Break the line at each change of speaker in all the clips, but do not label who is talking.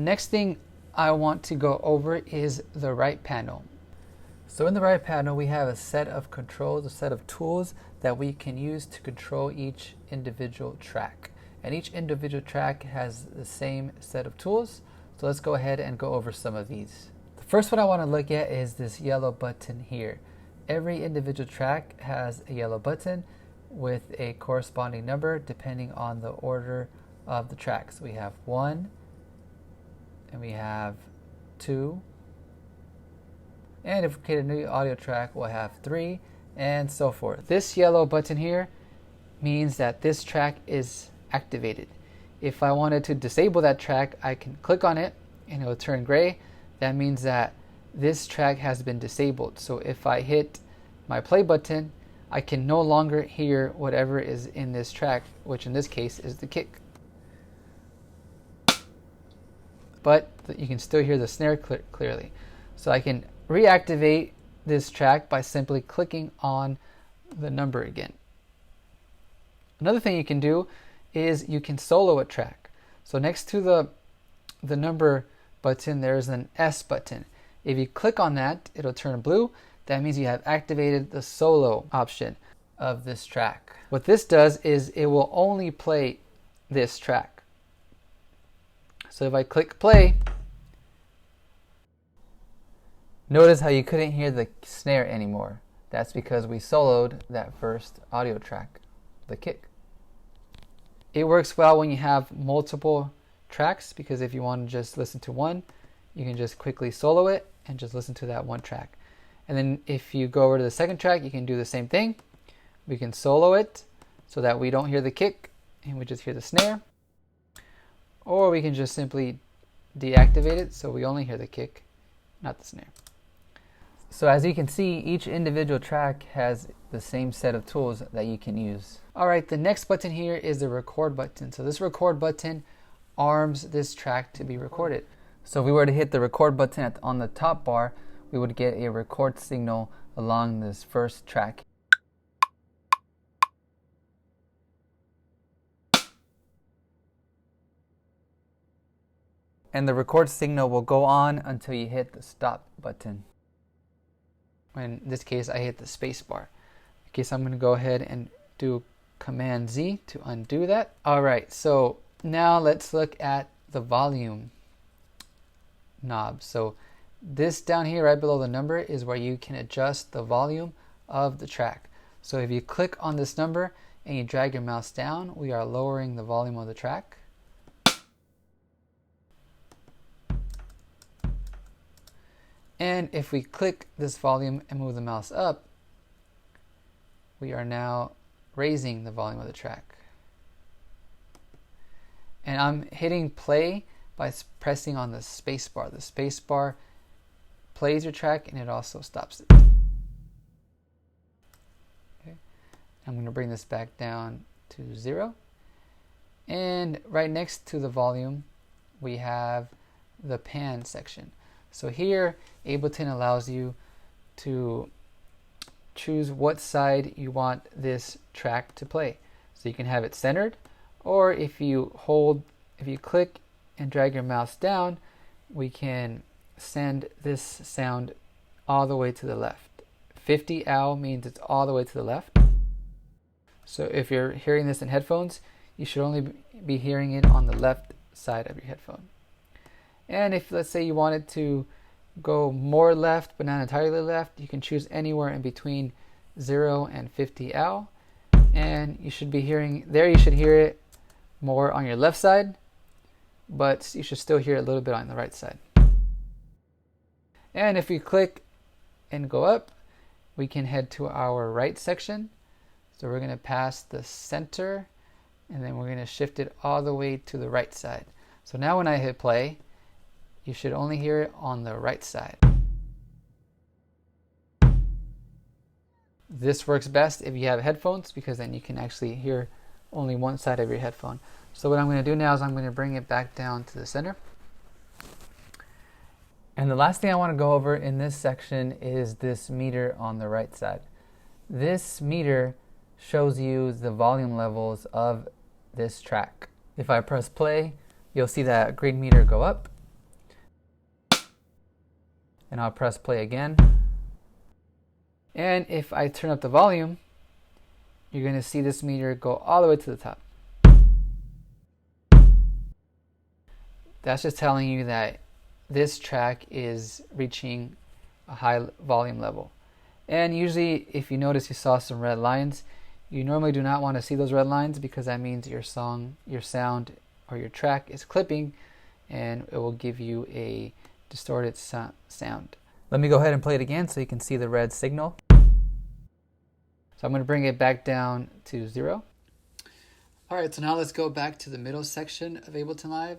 Next thing I want to go over is the right panel. So in the right panel, we have a set of controls, a set of tools that we can use to control each individual track. And each individual track has the same set of tools. So let's go ahead and go over some of these. The first one I want to look at is this yellow button here. Every individual track has a yellow button with a corresponding number depending on the order of the tracks. We have 1, and we have 2, and if we create a new audio track, we'll have 3, and so forth. This yellow button here means that this track is activated. If I wanted to disable that track, I can click on it and it will turn gray. That means that this track has been disabled. So if I hit my play button, I can no longer hear whatever is in this track, which in this case is the kick. But you can still hear the snare clearly. So I can reactivate this track by simply clicking on the number again. Another thing you can do is you can solo a track. So next to the number button, there's an S button. If you click on that, it'll turn blue. That means you have activated the solo option of this track. What this does is it will only play this track. So if I click play, notice how you couldn't hear the snare anymore. That's because we soloed that first audio track, the kick. It works well when you have multiple tracks, because if you want to just listen to one, you can just quickly solo it and just listen to that one track. And then if you go over to the second track, you can do the same thing. We can solo it so that we don't hear the kick and we just hear the snare. Or we can just simply deactivate it so we only hear the kick, not the snare. So as you can see, each individual track has the same set of tools that you can use. Alright, the next button here is the record button. So this record button arms this track to be recorded. So if we were to hit the record button on the top bar, we would get a record signal along this first track. And the record signal will go on until you hit the stop button. In this case, I hit the space bar. Okay, so I'm going to go ahead and do Command Z to undo that. Alright, so now let's look at the volume knob. So this down here right below the number is where you can adjust the volume of the track. So if you click on this number and you drag your mouse down, we are lowering the volume of the track. And if we click this volume and move the mouse up, we are now raising the volume of the track. And I'm hitting play by pressing on the space bar. The space bar plays your track and it also stops it. Okay. I'm going to bring this back down to 0. And right next to the volume, we have the pan section. So here, Ableton allows you to choose what side you want this track to play. So you can have it centered, or if you click and drag your mouse down, we can send this sound all the way to the left. 50 ow means it's all the way to the left. So if you're hearing this in headphones, you should only be hearing it on the left side of your headphone. And if, let's say, you wanted to go more left but not entirely left, you can choose anywhere in between 0 and 50 ow, and you should be hearing there. You should hear it more on your left side, but you should still hear it a little bit on the right side. And if you click and go up, we can head to our right section. So we're going to pass the center, and then we're going to shift it all the way to the right side. So now when I hit play, you should only hear it on the right side. This works best if you have headphones, because then you can actually hear only one side of your headphone. So what I'm going to do now is I'm going to bring it back down to the center. And the last thing I want to go over in this section is this meter on the right side. This meter shows you the volume levels of this track. If I press play, you'll see that green meter go up. and I'll press play again. And if I turn up the volume, you're going to see this meter go all the way to the top. That's just telling you that this track is reaching a high volume level. And usually, if you notice you saw some red lines, you normally do not want to see those red lines because that means your song, your sound, or your track is clipping, and it will give you a distorted sound. Let me go ahead and play it again so you can see the red signal. So I'm going to bring it back down to 0. Alright, so now let's go back to the middle section of Ableton Live.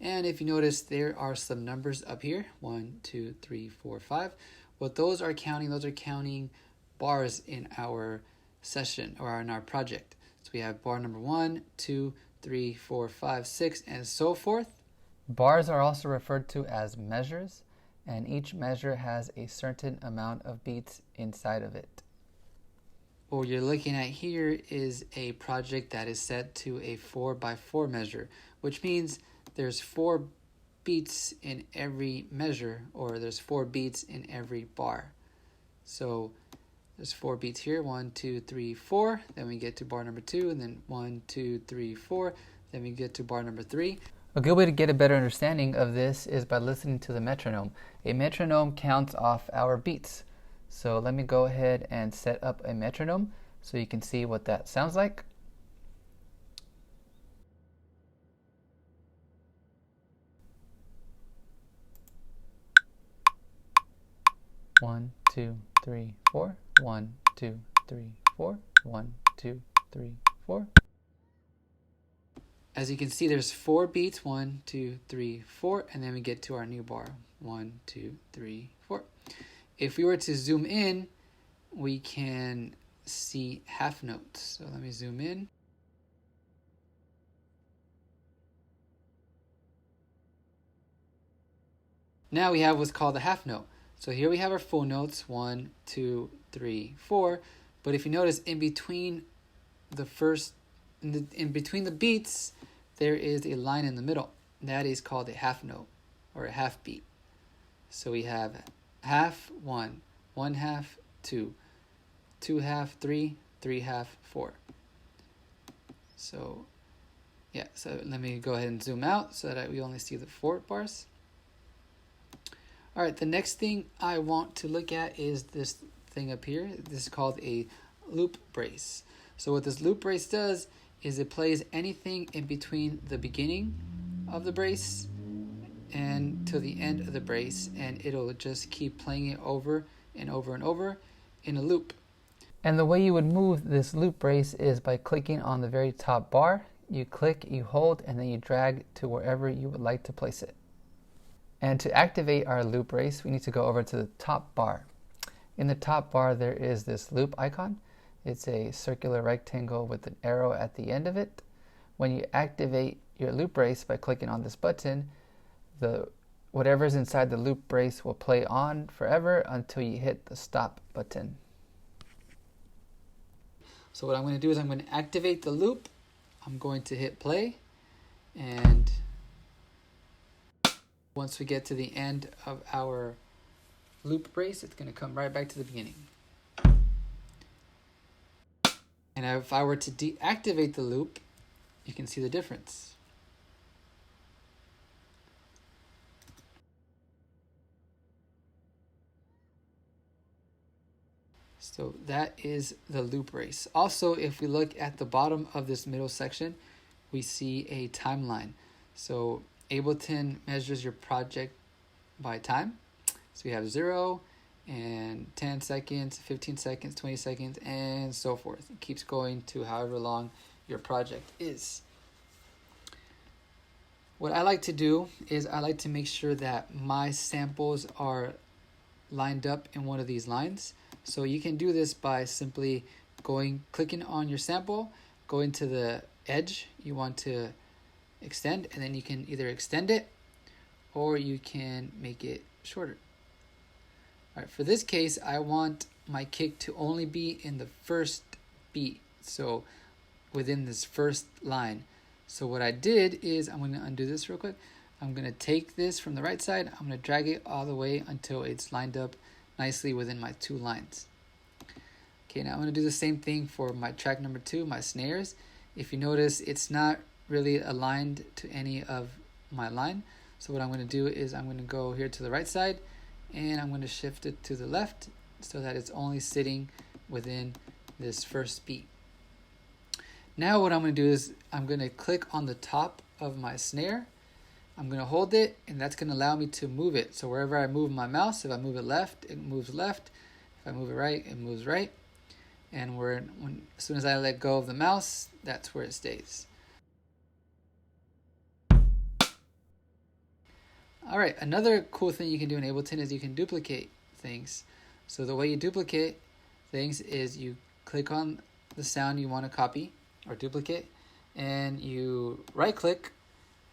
And if you notice, there are some numbers up here. 1, 2, 3, 4, 5. What those are counting bars in our session or in our project. So we have bar number 1, 2, 3, 4, 5, 6, and so forth. Bars are also referred to as measures, and each measure has a certain amount of beats inside of it. What you're looking at here is a project that is set to a 4x4 measure, which means there's 4 beats in every measure, or there's 4 beats in every bar. So there's 4 beats here, 1, 2, 3, 4. Then we get to bar number 2, and then 1, 2, 3, 4. Then we get to bar number 3. A good way to get a better understanding of this is by listening to the metronome. A metronome counts off our beats. So let me go ahead and set up a metronome so you can see what that sounds like. One, 2, 3, 4. 1, 2, 3, 4. 1, 2, 3, 4. As you can see, there's 4 beats, 1, 2, 3, 4, and then we get to our new bar, 1, 2, 3, 4. If we were to zoom in, we can see half notes. So let me zoom in. Now we have what's called a half note. So here we have our full notes, 1, 2, 3, 4. But if you notice, in between the beats, there is a line in the middle. That is called a half note or a half beat. So we have half 1, 1 half 2, 2 half 3, 3 half 4. So yeah, so let me go ahead and zoom out so that we only see the 4 bars. All right, the next thing I want to look at is this thing up here. This is called a loop brace. So what this loop brace does is it plays anything in between the beginning of the brace and to the end of the brace, and it'll just keep playing it over and over and over in a loop. And the way you would move this loop brace is by clicking on the very top bar. You click, you hold, and then you drag to wherever you would like to place it. And to activate our loop brace, we need to go over to the top bar. In the top bar, there is this loop icon. It's a circular rectangle with an arrow at the end of it. When you activate your loop brace by clicking on this button, whatever's inside the loop brace will play on forever until you hit the stop button. So what I'm going to do is I'm going to activate the loop. I'm going to hit play, and once we get to the end of our loop brace, it's going to come right back to the beginning. And if I were to deactivate the loop, you can see the difference. So that is the loop brace. Also, if we look at the bottom of this middle section, we see a timeline. So Ableton measures your project by time. So we have 0 and 10 seconds, 15 seconds, 20 seconds, and so forth. It keeps going to however long your project is. What I like to do is I like to make sure that my samples are lined up in one of these lines. So you can do this by simply clicking on your sample, going to the edge you want to extend, and then you can either extend it or you can make it shorter. All right, for this case, I want my kick to only be in the first beat, so within this first line. So what I did is, I'm going to undo this real quick. I'm going to take this from the right side, I'm going to drag it all the way until it's lined up nicely within my 2 lines. Okay, now I'm going to do the same thing for my track number 2, my snares. If you notice, it's not really aligned to any of my line. So what I'm going to do is I'm going to go here to the right side and I'm going to shift it to the left so that it's only sitting within this first beat. Now what I'm going to do is I'm going to click on the top of my snare. I'm going to hold it, and that's going to allow me to move it. So wherever I move my mouse, if I move it left, it moves left. If I move it right, it moves right. And as soon as I let go of the mouse, that's where it stays. All right, another cool thing you can do in Ableton is you can duplicate things. So the way you duplicate things is you click on the sound you want to copy or duplicate, and you right click,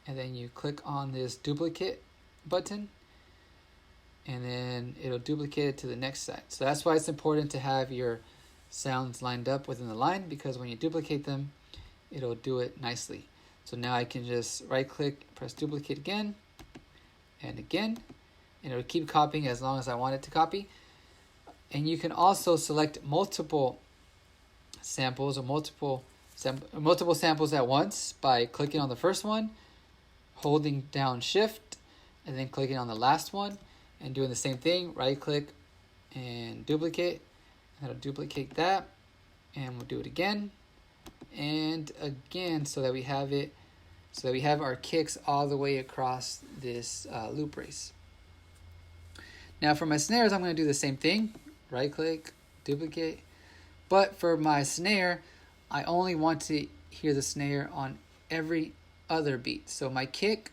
and then you click on this duplicate button, and then it'll duplicate it to the next side. So that's why it's important to have your sounds lined up within the line, because when you duplicate them, it'll do it nicely. So now I can just right click, press duplicate again and again, and it'll keep copying as long as I want it to copy. And you can also select multiple samples or multiple samples at once by clicking on the first one, holding down shift, and then clicking on the last one and doing the same thing, right click and duplicate. That'll duplicate that, and we'll do it again and again so that we have it, so that we have our kicks all the way across this loop brace. Now for my snares, I'm going to do the same thing, right click, duplicate, but for my snare, I only want to hear the snare on every other beat. So my kick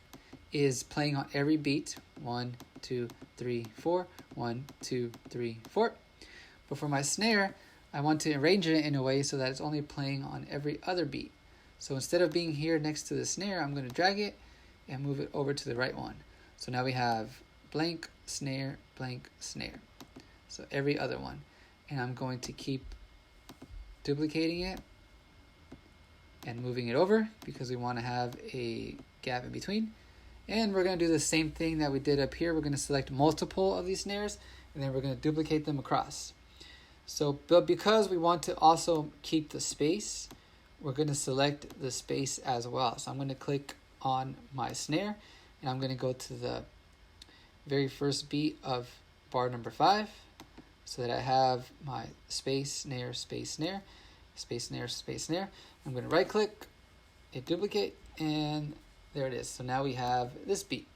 is playing on every beat, 1, 2, 3, 4, 1, 2, 3, 4. But for my snare, I want to arrange it in a way so that it's only playing on every other beat. So instead of being here next to the snare, I'm going to drag it and move it over to the right one. So now we have blank, snare, blank, snare. So every other one. And I'm going to keep duplicating it and moving it over because we want to have a gap in between. And we're going to do the same thing that we did up here. We're going to select multiple of these snares, and then we're going to duplicate them across. So, but because we want to also keep the space, we're going to select the space as well. So I'm going to click on my snare, and I'm going to go to the very first beat of bar number 5, so that I have my space, snare, space, snare, space, snare, space, snare. I'm going to right click, hit duplicate, and there it is. So now we have this beat.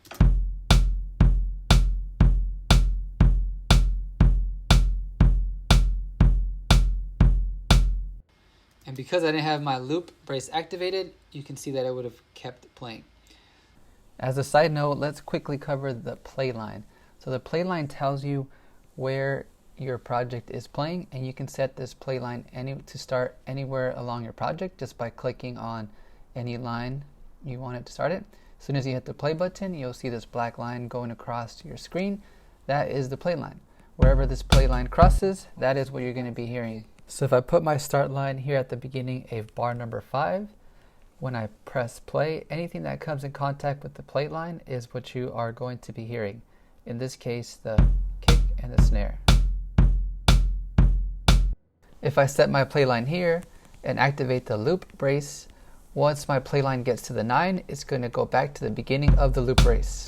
And because I didn't have my loop brace activated, you can see that I would have kept playing. As a side note, let's quickly cover the play line. So the play line tells you where your project is playing, and you can set this play line to start anywhere along your project just by clicking on any line you want it to start it. As soon as you hit the play button, you'll see this black line going across your screen. That is the play line. Wherever this play line crosses, that is what you're going to be hearing. So if I put my start line here at the beginning of bar number 5, when I press play, anything that comes in contact with the play line is what you are going to be hearing. In this case, the kick and the snare. If I set my play line here and activate the loop brace, once my play line gets to the 9, it's going to go back to the beginning of the loop brace.